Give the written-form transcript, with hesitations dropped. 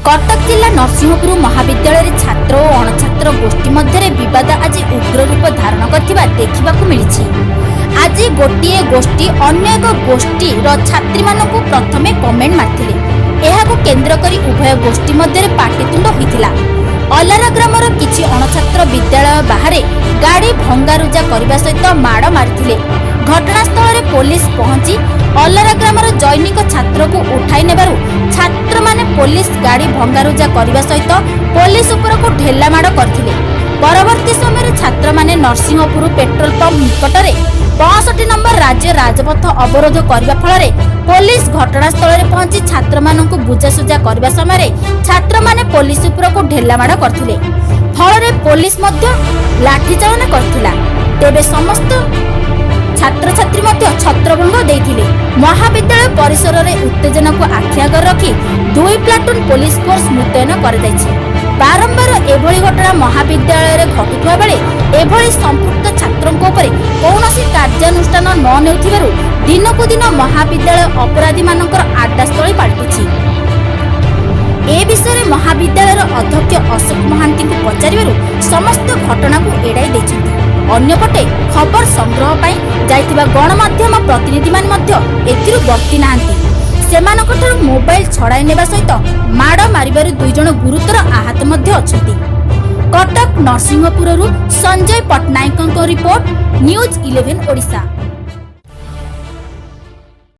कटक जिला नरसिंहपुर महाविद्यालय छात्र और अणछात्र गोष्ठी मध्य विवाद आज उग्र रूप धारण करथिबा देखिबाकु मिलिछि। आज गोटिए गोष्ठी अन्य एक गोष्ठी छात्री मानकु प्रथमे कमेंट मारथिले। एहाकु केंद्र करी उभय गोष्ठी मध्य पाटितुंड होइथिला। अलारा ग्रामर किछि अणछात्र विद्यालय बाहरे गाड़ी भंगारुजा करबा सहित माड़ मारिथिले। घटनास्थल रे पुलिस पहुंची अलारा ग्रामर जैनिक छात्र को उठाई नेबारु छात्र माने पुलिस गाड़ी भंगारुजा करबा सहित पुलिस ऊपर को ढेला माड़ करथिले। परवर्ती समय छात्र माने नरसिंहपुर पेट्रोल पंप निकट रे 65 नंबर राज्य राजपथ अवरोध करबा फल पुलिस घटनास्थल रे पहुंची छात्र मानकु बुझासुझा करबा समय छात्र माने पुलिस ऊपर को ढेला माड़ करथिले। फल रे पुलिस मध्य लाठी चालना करथिला। तेबे समस्त छात्र छात्री मध्य छत्रभंग देइथिले। महाविद्यालय परिसर रे उत्तेजना को आखि आगर रखी 2 प्लाटून पुलिस फोर्स मुतयन कर दैछि। बारंबार एभली घटना महाविद्यालय रे घटुवा बेले एभली संपुक्त छात्रक ऊपर कौनसी कार्यानुष्ठान न नेउथिबारु दिनकु दिन महाविद्यालय अपराधी मानकर आड्डास्थळी पाल्टिछि। ए विषय महाविद्यालय अध्यक्ष अशोक महांती को पचारिबारु समस्त घटना को एड़ाई दैछन्ति। अन्यपटे खबर संग्रह पाई जाइतिबा गणमाध्यम प्रतिनिधि मान मध्य एथिरु बर्ती नाहांती। सेमानकठारु मोबाइल छड़ाई नेबा सहित माड़ मारिबारु 2 जण गुरुतर आहत मध्य अछंती। कटक नरसिंहपुररु संजय पटनायकଙ୍କ रिपोर्ट न्यूज 11 ओडिशा।